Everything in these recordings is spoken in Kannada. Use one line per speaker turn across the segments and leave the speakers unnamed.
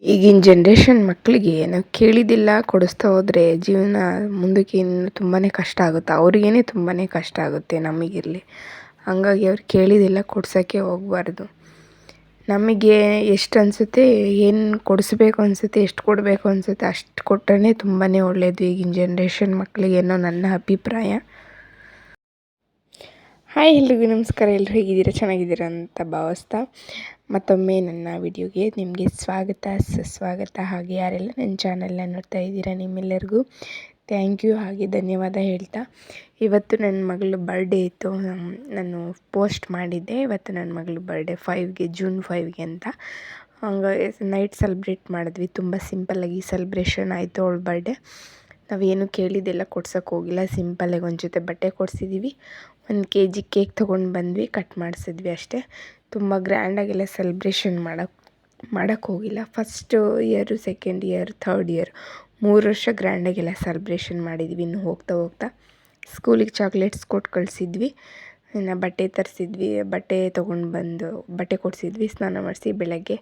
ಈಗಿನ ಜನ್ರೇಷನ್ ಮಕ್ಕಳಿಗೆ ನಾವು ಕೇಳಿದ್ದೆಲ್ಲ ಕೊಡಿಸ್ತಾ ಹೋದರೆ ಜೀವನ ಮುಂದಕ್ಕೆ ಇನ್ನು ತುಂಬಾ ಕಷ್ಟ ಆಗುತ್ತೆ. ಅವ್ರಿಗೇ ತುಂಬಾ ಕಷ್ಟ ಆಗುತ್ತೆ ನಮಗಿರಲಿ. ಹಂಗಾಗಿ ಅವ್ರು ಕೇಳಿದ್ದೆಲ್ಲ ಕೊಡ್ಸೋಕ್ಕೆ ಹೋಗಬಾರ್ದು. ನಮಗೆ ಎಷ್ಟು ಅನಿಸುತ್ತೆ, ಏನು ಕೊಡಿಸ್ಬೇಕು ಅನಿಸುತ್ತೆ, ಎಷ್ಟು ಕೊಡಬೇಕು ಅನಿಸುತ್ತೆ ಅಷ್ಟು ಕೊಟ್ಟರೆ ತುಂಬಾ ಒಳ್ಳೆಯದು ಈಗಿನ ಜನ್ರೇಷನ್ ಮಕ್ಕಳಿಗೆ ಅನ್ನೋ ನನ್ನ ಅಭಿಪ್ರಾಯ. ಹಾಯ್ ಎಲ್ರಿಗೂ ನಮಸ್ಕಾರ. ಎಲ್ಲರೂ ಹೇಗಿದ್ದೀರಾ? ಚೆನ್ನಾಗಿದ್ದೀರಾ ಅಂತ ಭಾವಿಸ್ತಾ ಮತ್ತೊಮ್ಮೆ ನನ್ನ ವಿಡಿಯೋಗೆ ನಿಮಗೆ ಸ್ವಾಗತ ಸುಸ್ವಾಗತ. ಹಾಗೆ ಯಾರೆಲ್ಲ ನನ್ನ ಚಾನಲ್ನ ನೋಡ್ತಾ ಇದ್ದೀರಾ ನಿಮ್ಮೆಲ್ಲರಿಗೂ ಥ್ಯಾಂಕ್ ಯು ಹಾಗೆ ಧನ್ಯವಾದ ಹೇಳ್ತಾ, ಇವತ್ತು ನನ್ನ ಮಗಳ ಬರ್ಡೇ ಇತ್ತು. ನಾನು ಪೋಸ್ಟ್ ಮಾಡಿದ್ದೆ ಇವತ್ತು ನನ್ನ ಮಗಳ ಬರ್ಡೇ ಜೂನ್ 5ಗೆ ಅಂತ. ಹಂಗಾಗಿ ನೈಟ್ ಸೆಲೆಬ್ರೇಟ್ ಮಾಡಿದ್ವಿ. ತುಂಬ ಸಿಂಪಲ್ಲಾಗಿ ಸೆಲೆಬ್ರೇಷನ್ ಆಯಿತು ಅವಳ ಬರ್ಡೇ. ನಾವೇನು ಕೇಳಿದ್ದೆಲ್ಲ ಕೊಡ್ಸೋಕ್ಕೆ ಹೋಗಿಲ್ಲ. ಸಿಂಪಲ್ಲಾಗಿ ಒಂದು ಜೊತೆ ಬಟ್ಟೆ ಕೊಡಿಸಿದ್ದೀವಿ, 1 kg ಕೇಕ್ ತೊಗೊಂಡು ಬಂದ್ವಿ, ಕಟ್ ಮಾಡಿಸಿದ್ವಿ ಅಷ್ಟೇ. ತುಂಬ ಗ್ರ್ಯಾಂಡಾಗೆಲ್ಲ ಸೆಲೆಬ್ರೇಷನ್ ಮಾಡೋಕ್ಕೆ ಹೋಗಿಲ್ಲ. First year, second year, third year 3 ವರ್ಷ ಗ್ರ್ಯಾಂಡಾಗೆಲ್ಲ ಸೆಲೆಬ್ರೇಷನ್ ಮಾಡಿದ್ವಿ. ಇನ್ನು ಹೋಗ್ತಾ ಸ್ಕೂಲಿಗೆ ಚಾಕ್ಲೇಟ್ಸ್ ಕೊಟ್ಟು ಕಳಿಸಿದ್ವಿ. ಇನ್ನು ಬಟ್ಟೆ ತರಿಸಿದ್ವಿ, ಬಟ್ಟೆ ತೊಗೊಂಡು ಬಂದು ಬಟ್ಟೆ ಕೊಡಿಸಿದ್ವಿ. ಸ್ನಾನ ಮಾಡಿಸಿ ಬೆಳಗ್ಗೆ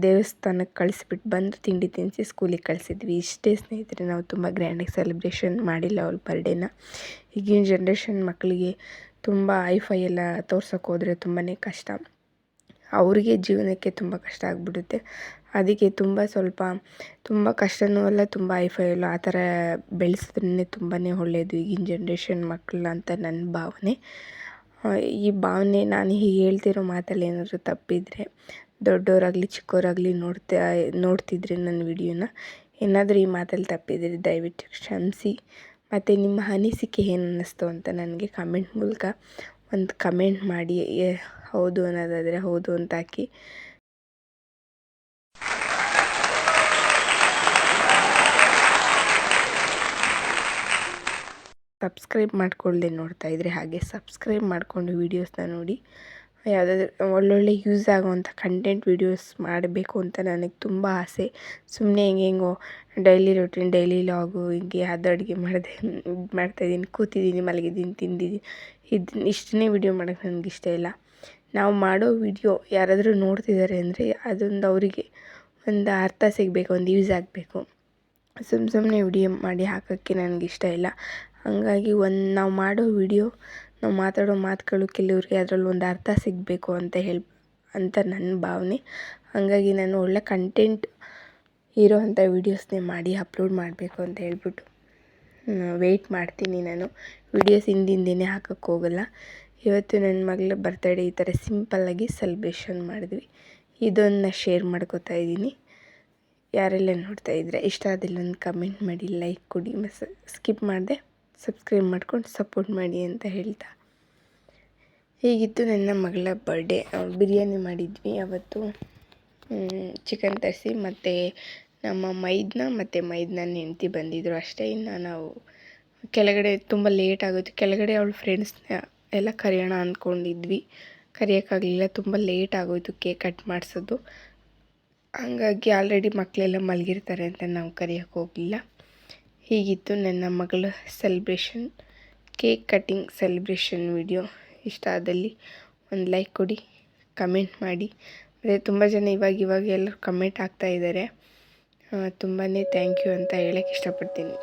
ದೇವಸ್ಥಾನಕ್ಕೆ ಕಳಿಸ್ಬಿಟ್ಟು ಬಂದು ತಿಂಡಿ ತಿನ್ನಿಸಿ ಸ್ಕೂಲಿಗೆ ಕಳಿಸಿದ್ವಿ. ಇಷ್ಟೇ ಸ್ನೇಹಿತರೆ, ನಾವು ತುಂಬ ಗ್ರ್ಯಾಂಡಾಗಿ ಸೆಲೆಬ್ರೇಷನ್ ಮಾಡಿಲ್ಲ ಅವಳ ಬರ್ಡೇನ. ಈಗಿನ ಜನ್ರೇಷನ್ ಮಕ್ಕಳಿಗೆ ತುಂಬ ಐಫೈ ಎಲ್ಲ ತೋರ್ಸೋಕ್ಕೆ ಹೋದರೆ ತುಂಬಾ ಕಷ್ಟ. ಅವರಿಗೆ ಜೀವನಕ್ಕೆ ತುಂಬ ಕಷ್ಟ ಆಗಿಬಿಡುತ್ತೆ. ಅದಕ್ಕೆ ತುಂಬ ಕಷ್ಟನೂ ಅಲ್ಲ, ತುಂಬ ಐಫೈ ಅಲ್ಲ, ಆ ಥರ ಬೆಳೆಸಿದ್ರೇ ತುಂಬಾ ಒಳ್ಳೆಯದು ಈಗಿನ ಜನ್ರೇಷನ್ ಮಕ್ಕಳನ್ನ ಅಂತ ನನ್ನ ಭಾವನೆ. ಈ ಭಾವನೆ ನಾನು ಹೀಗೆ ಹೇಳ್ತಿರೋ ಮಾತಲ್ಲಿ ಏನಾದರೂ ತಪ್ಪಿದರೆ, ದೊಡ್ಡವರಾಗಲಿ ಚಿಕ್ಕವರಾಗಲಿ ನೋಡ್ತಿದ್ರೆ ನನ್ನ ವಿಡಿಯೋನ, ಏನಾದರೂ ಈ ಮಾತಲ್ಲಿ ತಪ್ಪಿದರೆ ದಯವಿಟ್ಟು ಕ್ಷಮಿಸಿ. ಮತ್ತು ನಿಮ್ಮ ಅನಿಸಿಕೆ ಏನು ಅನ್ನಿಸ್ತು ಅಂತ ನನಗೆ ಕಮೆಂಟ್ ಮೂಲಕ ಒಂದು ಕಮೆಂಟ್ ಮಾಡಿ. ಹೌದು ಅನ್ನೋದಾದರೆ ಹೌದು ಅಂತ ಹಾಕಿ. ಸಬ್ಸ್ಕ್ರೈಬ್ ಮಾಡ್ಕೊಳ್ಳದೆ ನೋಡ್ತಾ ಇದ್ದರೆ ಹಾಗೆ ಸಬ್ಸ್ಕ್ರೈಬ್ ಮಾಡಿಕೊಂಡು ವೀಡಿಯೋಸ್ನ ನೋಡಿ. ಯಾವುದಾದ್ರೂ ಒಳ್ಳೊಳ್ಳೆ ಯೂಸ್ ಆಗೋವಂಥ ಕಂಟೆಂಟ್ ವೀಡಿಯೋಸ್ ಮಾಡಬೇಕು ಅಂತ ನನಗೆ ತುಂಬ ಆಸೆ. ಸುಮ್ಮನೆ ಹೆಂಗೋ ಡೈಲಿ ರೂಟೀನ್, ಡೈಲಿ ಲಾಗು, ಹೀಗೆ ಅದು ಅಡುಗೆ ಮಾಡಿದೆ, ಇದು ಮಾಡ್ತಾಯಿದ್ದೀನಿ, ಕೂತಿದ್ದೀನಿ, ಮಲಗಿದ್ದೀನಿ, ತಿಂದಿದ್ದೀನಿ, ಇಷ್ಟನ್ನೇ ವೀಡಿಯೋ ಮಾಡೋಕ್ಕೆ ನನಗೆ ಇಷ್ಟ ಇಲ್ಲ. ನಾವು ಮಾಡೋ ವಿಡಿಯೋ ಯಾರಾದರೂ ನೋಡ್ತಿದ್ದಾರೆ ಅಂದರೆ ಅದೊಂದು ಅವರಿಗೆ ಒಂದು ಅರ್ಥ ಸಿಗಬೇಕು, ಒಂದು ಯೂಸ್ ಆಗಬೇಕು. ಸುಮ್ಮನೆ ವಿಡಿಯೋ ಮಾಡಿ ಹಾಕೋಕ್ಕೆ ನನಗಿಷ್ಟ ಇಲ್ಲ. ಹಾಗಾಗಿ ನಾವು ಮಾಡೋ ವಿಡಿಯೋ, ನಾವು ಮಾತಾಡೋ ಮಾತುಗಳು ಕೆಲವ್ರಿಗೆ ಅದರಲ್ಲಿ ಒಂದು ಅರ್ಥ ಸಿಗಬೇಕು ಅಂತ ನನ್ನ ಭಾವನೆ. ಹಾಗಾಗಿ ನಾನು ಒಳ್ಳೆ ಕಂಟೆಂಟ್ ಇರೋವಂಥ ವೀಡಿಯೋಸ್ನೇ ಮಾಡಿ ಅಪ್ಲೋಡ್ ಮಾಡಬೇಕು ಅಂತ ಹೇಳ್ಬಿಟ್ಟು ವೆಯ್ಟ್ ಮಾಡ್ತೀನಿ. ನಾನು ವೀಡಿಯೋಸ್ ಹಿಂದಿಂದೇನೆ ಹಾಕೋಕ್ಕೆ ಹೋಗಲ್ಲ. ಇವತ್ತು ನನ್ನ ಮಗಳ ಬರ್ತಡೇ ಈ ಥರ ಸಿಂಪಲ್ಲಾಗಿ ಸೆಲೆಬ್ರೇಷನ್ ಮಾಡಿದ್ವಿ. ಇದನ್ನು ಶೇರ್ ಮಾಡ್ಕೋತಾ ಇದ್ದೀನಿ. ಯಾರೆಲ್ಲ ನೋಡ್ತಾ ಇದ್ದರೆ ಇಷ್ಟ ಆದಿಲ್ಲ ಒಂದು ಕಮೆಂಟ್ ಮಾಡಿ, ಲೈಕ್ ಕೊಡಿ, ಸ್ಕಿಪ್ ಮಾಡಿದೆ ಸಬ್ಸ್ಕ್ರೈಬ್ ಮಾಡ್ಕೊಂಡು ಸಪೋರ್ಟ್ ಮಾಡಿ ಅಂತ ಹೇಳ್ತಾ, ಹೀಗಿತ್ತು ನನ್ನ ಮಗಳ ಬರ್ಡೇ. ಬಿರಿಯಾನಿ ಮಾಡಿದ್ವಿ ಅವತ್ತು, ಚಿಕನ್ ತರಿಸಿ, ಮತ್ತು ನಮ್ಮ ಮೈದ್ನ ಹೆಂಡ್ತಿ ಬಂದಿದ್ದರು ಅಷ್ಟೇ. ಇನ್ನು ನಾವು ಕೆಳಗಡೆ ತುಂಬ ಲೇಟ್ ಆಗೋಯ್ತು. ಕೆಳಗಡೆ ಅವಳ ಫ್ರೆಂಡ್ಸ್ನ ಎಲ್ಲ ಕರೆಯೋಣ ಅಂದ್ಕೊಂಡಿದ್ವಿ, ಕರೆಯೋಕ್ಕಾಗಲಿಲ್ಲ, ತುಂಬ ಲೇಟ್ ಆಗೋಯ್ತು ಕೇಕ್ ಕಟ್ ಮಾಡಿಸೋದು. ಹಾಗಾಗಿ ಆಲ್ರೆಡಿ ಮಕ್ಕಳೆಲ್ಲ ಮಲಗಿರ್ತಾರೆ ಅಂತ ನಾವು ಕರೆಯೋಕ್ಕೆ ಹೋಗಲಿಲ್ಲ. ಹೀಗಿತ್ತು ನನ್ನ ಮಗಳ celebration, cake cutting celebration video. ಇಷ್ಟ ಆದಲ್ಲಿ ಒಂದು ಲೈಕ್ ಕೊಡಿ, ಕಮೆಂಟ್ ಮಾಡಿ. ಮತ್ತು ತುಂಬ ಜನ ಇವಾಗ ಎಲ್ಲರೂ ಕಮೆಂಟ್ ಆಗ್ತಾಯಿದ್ದಾರೆ. ತುಂಬಾ ಥ್ಯಾಂಕ್ ಯು ಅಂತ ಹೇಳೋಕ್ಕೆ ಇಷ್ಟಪಡ್ತೀನಿ.